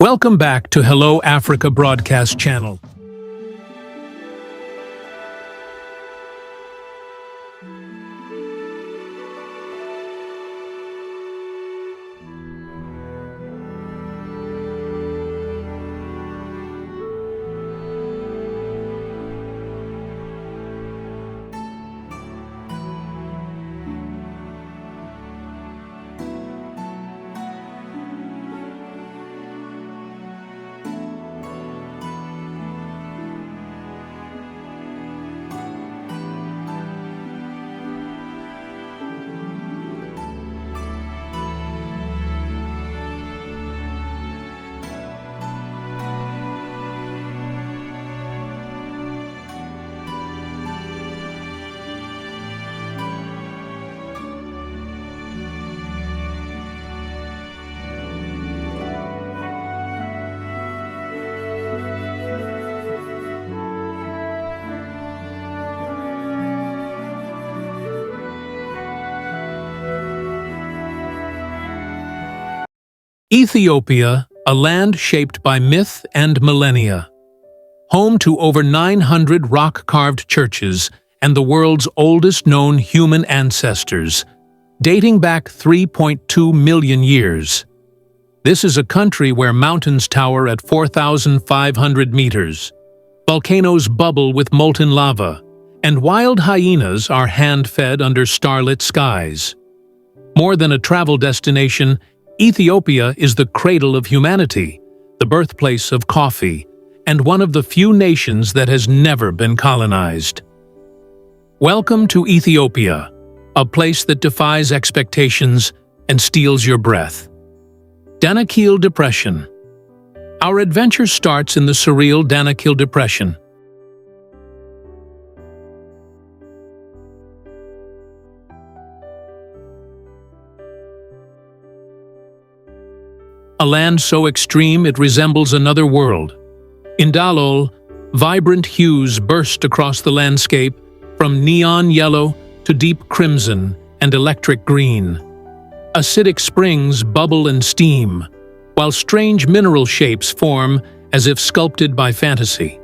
Welcome back to Hello Africa broadcast channel. Ethiopia, a land shaped by myth and millennia. Home to over 900 rock-carved churches and the world's oldest known human ancestors, dating back 3.2 million years. This is a country where mountains tower at 4,500 meters, volcanoes bubble with molten lava, and wild hyenas are hand-fed under starlit skies. More than a travel destination, Ethiopia is the cradle of humanity, the birthplace of coffee, and one of the few nations that has never been colonized. Welcome to Ethiopia, a place that defies expectations and steals your breath. Danakil Depression. Our adventure starts in the surreal Danakil Depression. A land so extreme it resembles another world. In Dalol, vibrant hues burst across the landscape, from neon yellow to deep crimson and electric green. Acidic springs bubble and steam, while strange mineral shapes form as if sculpted by fantasy.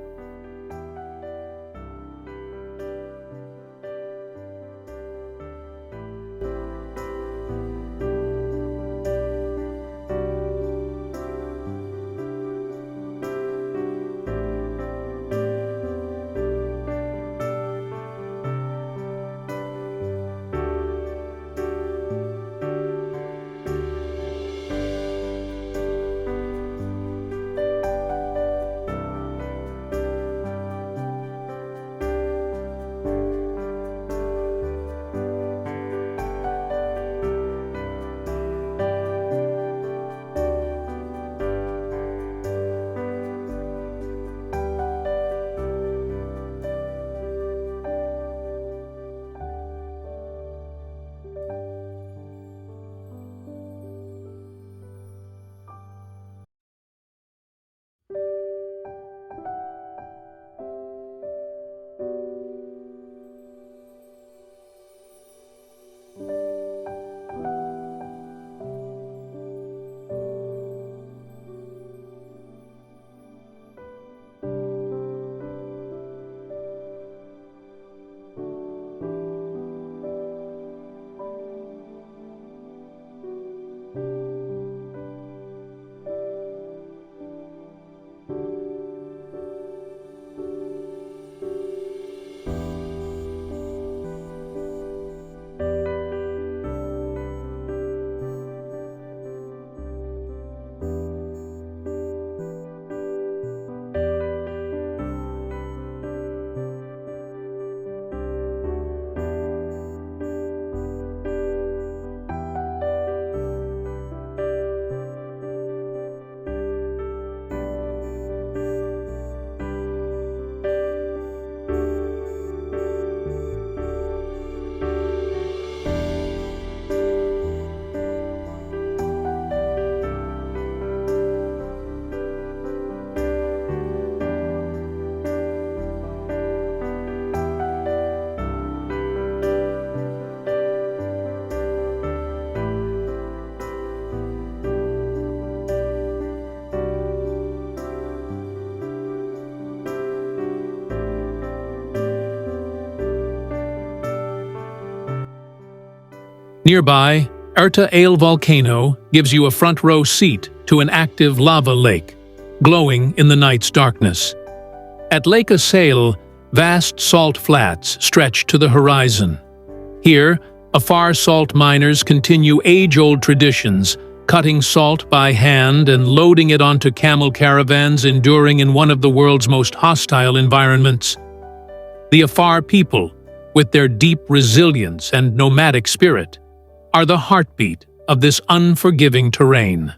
Nearby, Erta Ale volcano gives you a front-row seat to an active lava lake, glowing in the night's darkness. At Lake Assail, vast salt flats stretch to the horizon. Here, afar salt miners continue age-old traditions, cutting salt by hand and loading it onto camel caravans enduring in one of the world's most hostile environments. The Afar people, with their deep resilience and nomadic spirit, are the heartbeat of this unforgiving terrain.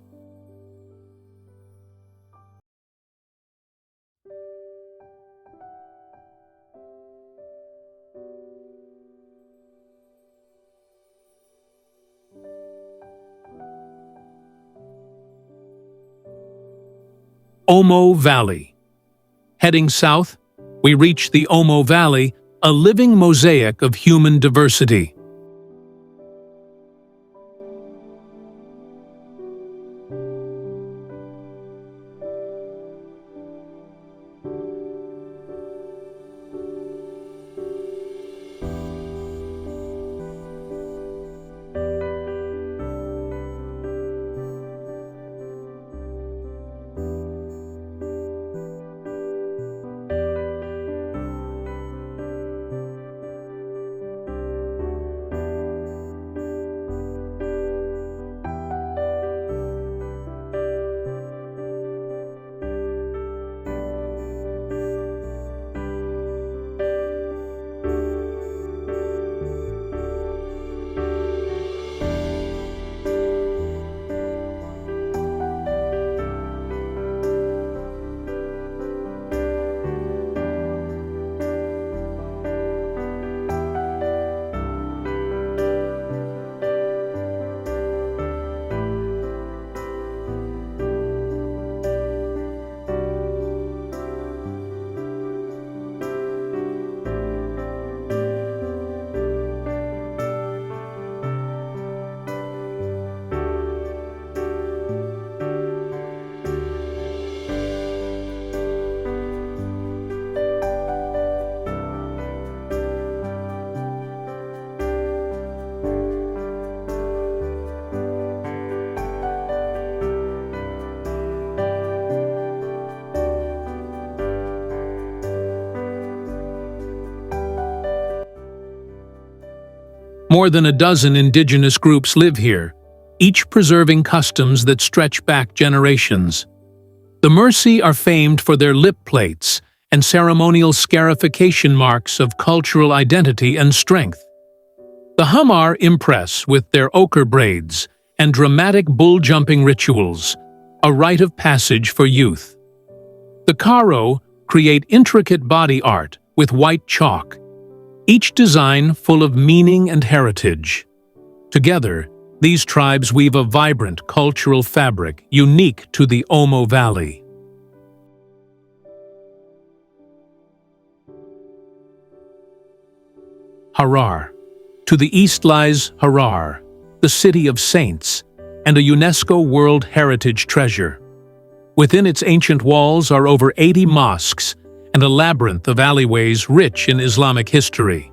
Omo Valley. Heading south, we reach the Omo Valley, a living mosaic of human diversity. More than a dozen indigenous groups live here, each preserving customs that stretch back generations. The Mercy are famed for their lip plates and ceremonial scarification marks of cultural identity and strength. The Hamar impress with their ochre braids and dramatic bull-jumping rituals, a rite of passage for youth. The Karo create intricate body art with white chalk, each design full of meaning and heritage. Together, these tribes weave a vibrant cultural fabric unique to the Omo Valley. Harar. To the east lies Harar, the city of saints, and a UNESCO World Heritage treasure. Within its ancient walls are over 80 mosques and a labyrinth of alleyways rich in Islamic history.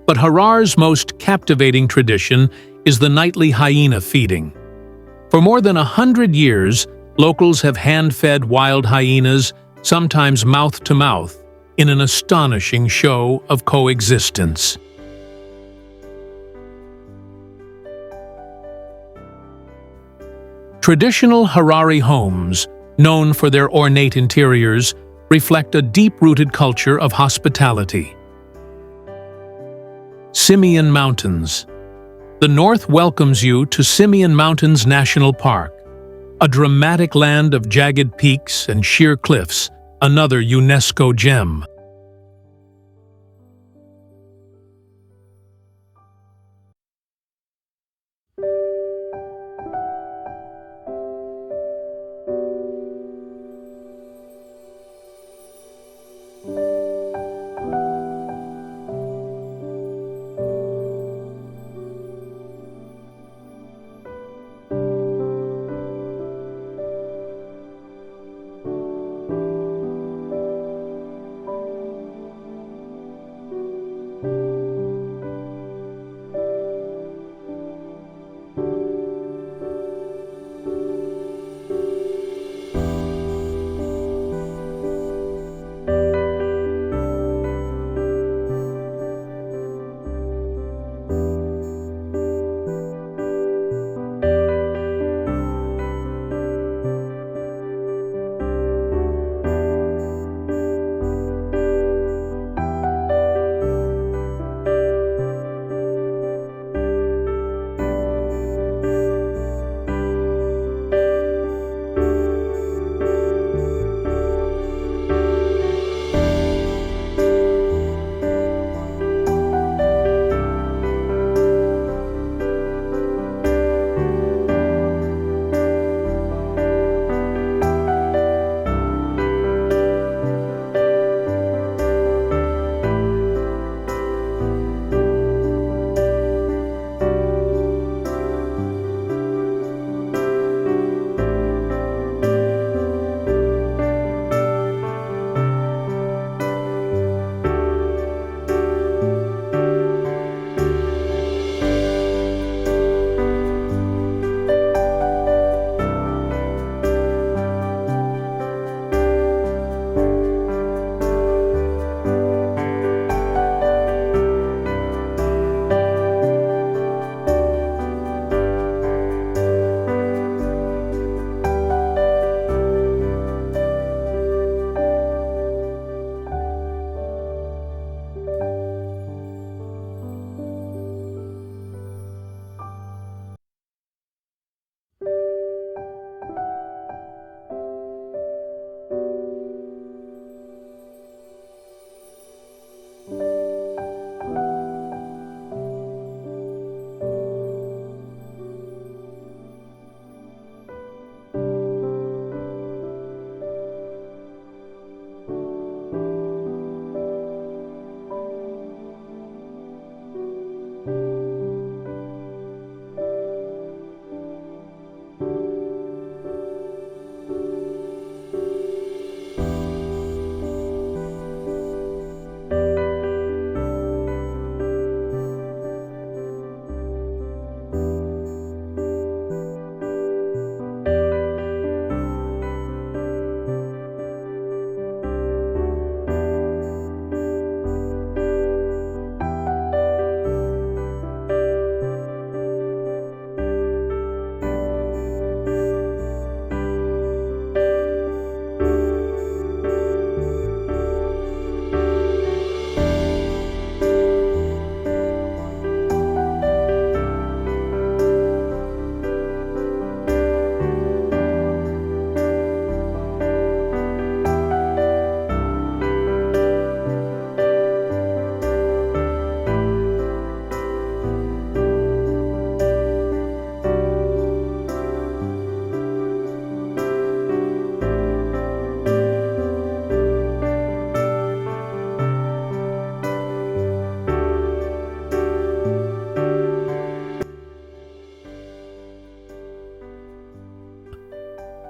But Harar's most captivating tradition is the nightly hyena feeding. For more than 100 years, locals have hand-fed wild hyenas, sometimes mouth-to-mouth, in an astonishing show of coexistence. Traditional Harari homes, known for their ornate interiors, reflect a deep-rooted culture of hospitality. Simeon Mountains. The North welcomes you to Simeon Mountains National Park, a dramatic land of jagged peaks and sheer cliffs, another UNESCO gem.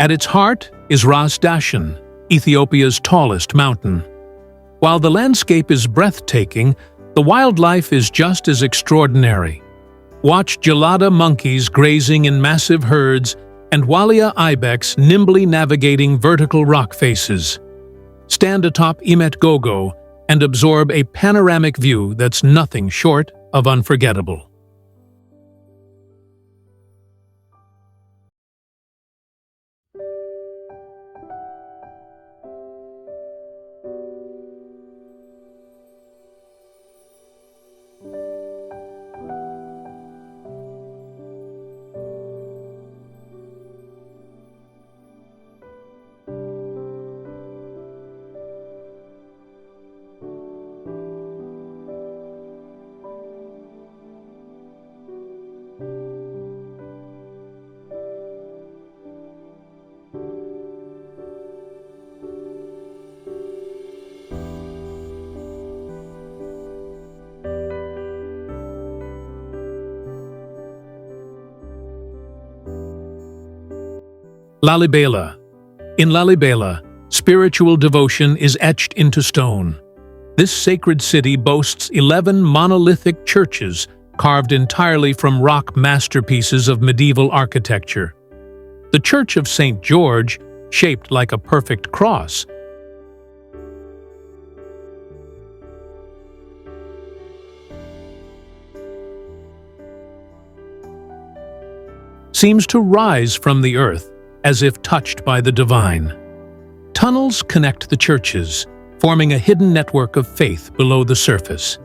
At its heart is Ras Dashen, Ethiopia's tallest mountain. While the landscape is breathtaking, the wildlife is just as extraordinary. Watch gelada monkeys grazing in massive herds and walia ibex nimbly navigating vertical rock faces. Stand atop Emet Gogo and absorb a panoramic view that's nothing short of unforgettable. Lalibela. In Lalibela, spiritual devotion is etched into stone. This sacred city boasts 11 monolithic churches carved entirely from rock masterpieces of medieval architecture. The Church of St. George, shaped like a perfect cross, seems to rise from the earth as if touched by the divine. Tunnels connect the churches, forming a hidden network of faith below the surface.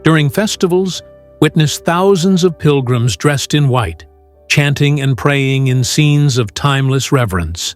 During festivals, witness thousands of pilgrims dressed in white, chanting and praying in scenes of timeless reverence.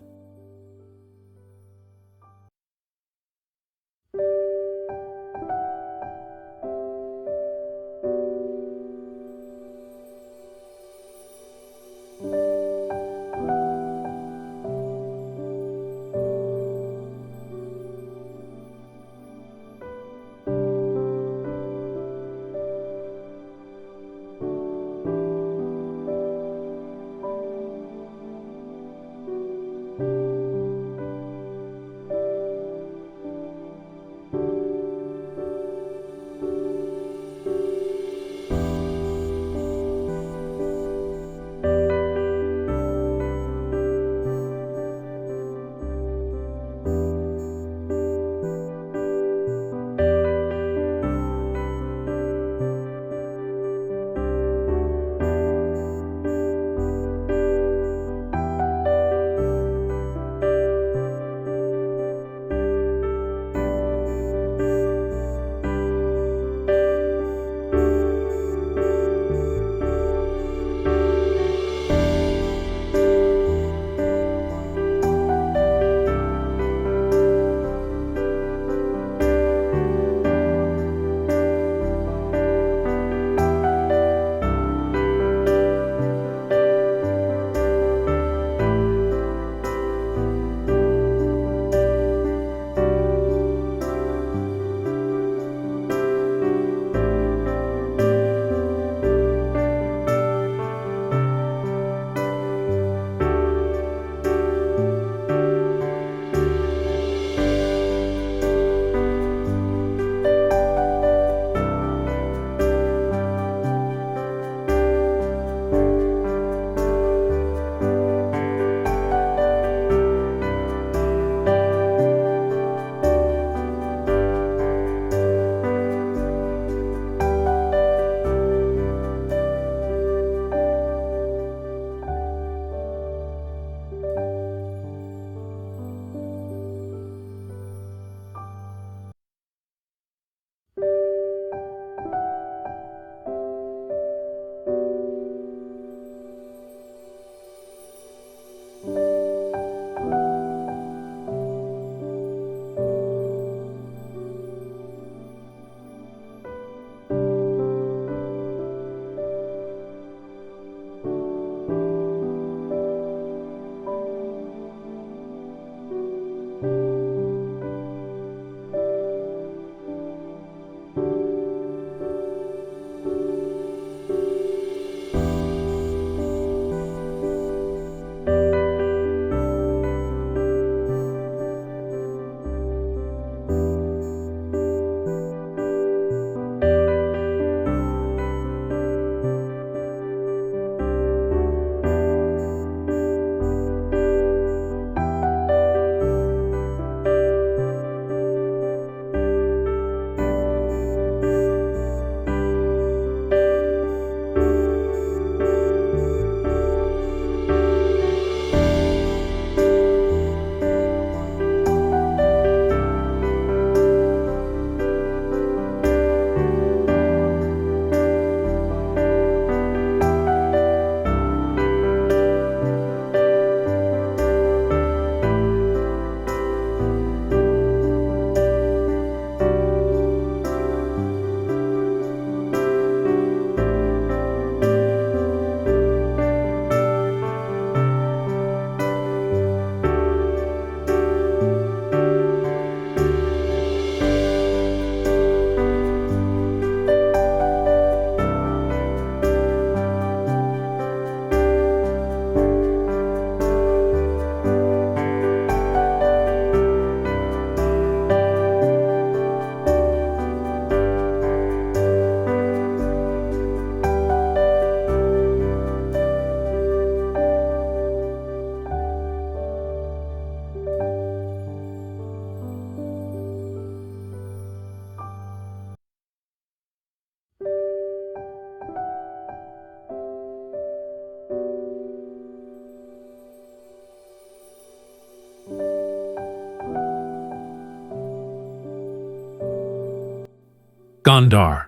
Gondar.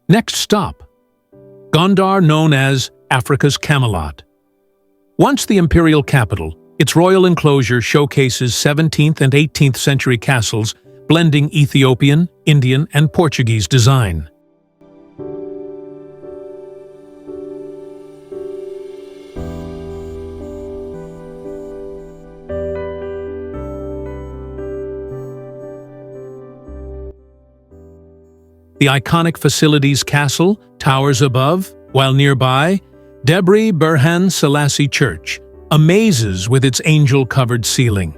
Next stop, Gondar, known as Africa's Camelot. Once the imperial capital, its royal enclosure showcases 17th and 18th century castles blending Ethiopian, Indian, and Portuguese design. The iconic facilities castle towers above, while nearby, Debre Berhan Selassie Church amazes with its angel-covered ceiling.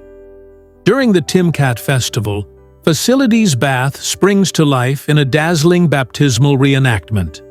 During the Timkat festival, Facilities Bath springs to life in a dazzling baptismal reenactment.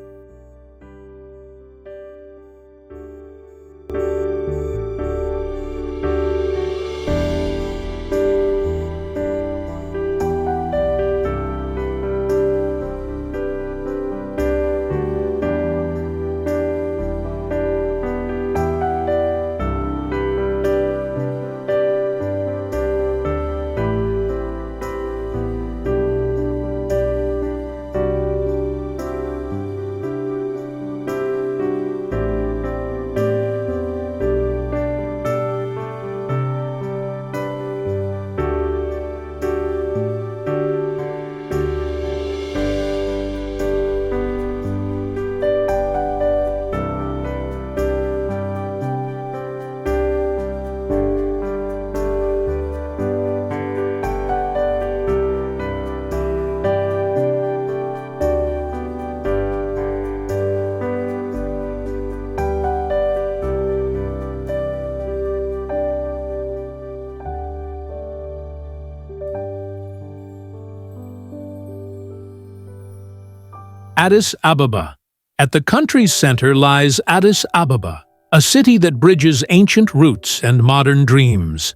Addis Ababa. At the country's center lies Addis Ababa, a city that bridges ancient roots and modern dreams.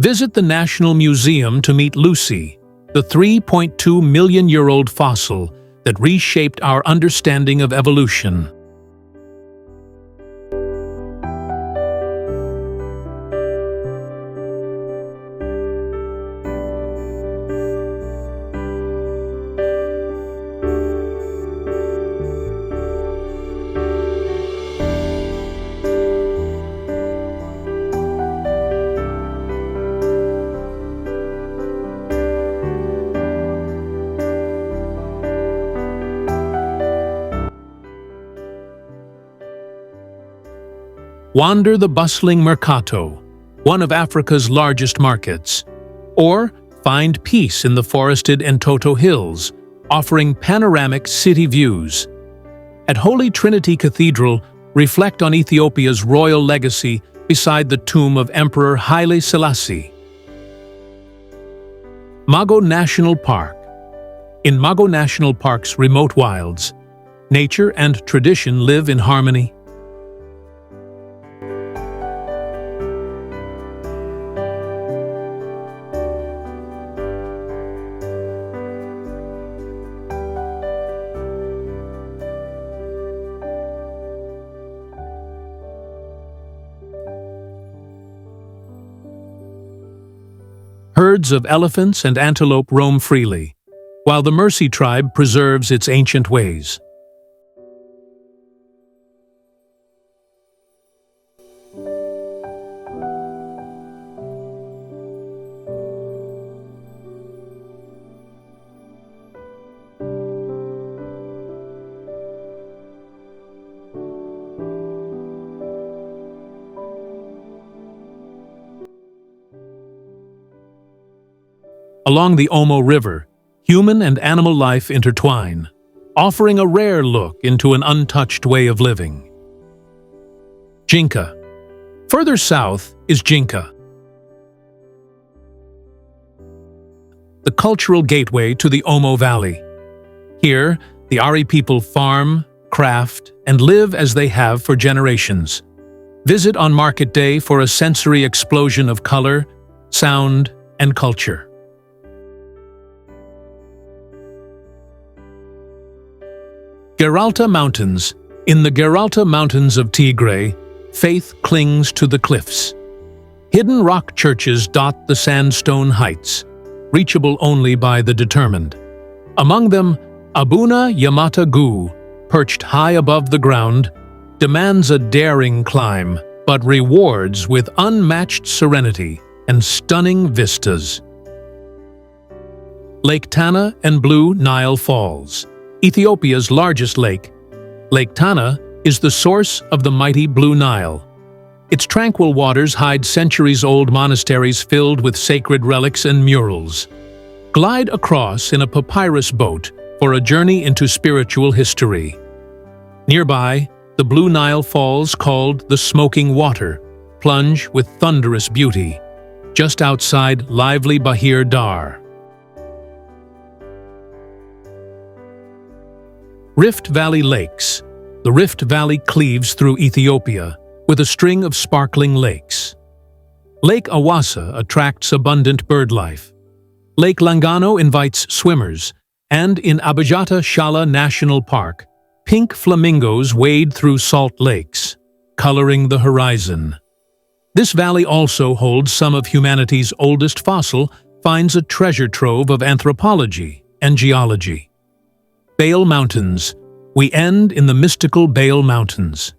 Visit the National Museum to meet Lucy, the 3.2-million-year-old fossil that reshaped our understanding of evolution. Wander the bustling Mercato, one of Africa's largest markets. Or find peace in the forested Entoto Hills, offering panoramic city views. At Holy Trinity Cathedral, reflect on Ethiopia's royal legacy beside the tomb of Emperor Haile Selassie. Mago National Park. In Mago National Park's remote wilds, nature and tradition live in harmony. Herds of elephants and antelope roam freely, while the Mercy tribe preserves its ancient ways. Along the Omo River, human and animal life intertwine, offering a rare look into an untouched way of living. Jinka. Further south is Jinka, the cultural gateway to the Omo Valley. Here, the Ari people farm, craft, and live as they have for generations. Visit on market day for a sensory explosion of color, sound, and culture. Geralta Mountains. In the Geralta Mountains of Tigray, faith clings to the cliffs. Hidden rock churches dot the sandstone heights, reachable only by the determined. Among them, Abuna Yamata Gu, perched high above the ground, demands a daring climb, but rewards with unmatched serenity and stunning vistas. Lake Tana and Blue Nile Falls. Ethiopia's largest lake, Lake Tana is the source of the mighty Blue Nile. Its tranquil waters hide centuries-old monasteries filled with sacred relics and murals. Glide across in a papyrus boat for a journey into spiritual history. Nearby, the Blue Nile Falls, called the Smoking Water, plunge with thunderous beauty, just outside lively Bahir Dar. Rift Valley Lakes. The Rift Valley cleaves through Ethiopia with a string of sparkling lakes. Lake Awassa attracts abundant birdlife. Lake Langano invites swimmers, and in Abajata Shala National Park, pink flamingos wade through salt lakes, coloring the horizon. This valley also holds some of humanity's oldest fossil finds, a treasure trove of anthropology and geology. Bale Mountains. We end in the mystical Bale Mountains.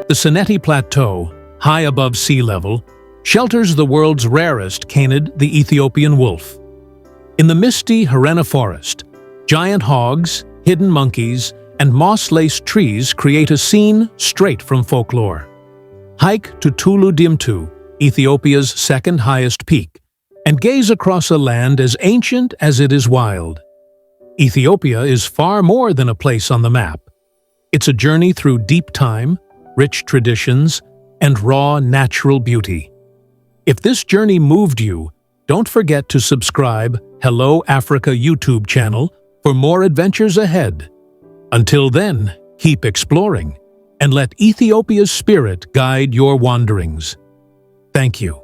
The Seneti Plateau, high above sea level, shelters the world's rarest canid, the Ethiopian wolf. In the misty Harena forest, giant hogs, hidden monkeys, and moss-laced trees create a scene straight from folklore. Hike to Tulu Dimtu, Ethiopia's second highest peak, and gaze across a land as ancient as it is wild. Ethiopia is far more than a place on the map. It's a journey through deep time, rich traditions, and raw natural beauty. If this journey moved you, don't forget to subscribe Hello Africa YouTube channel for more adventures ahead. Until then, keep exploring and let Ethiopia's spirit guide your wanderings. Thank you.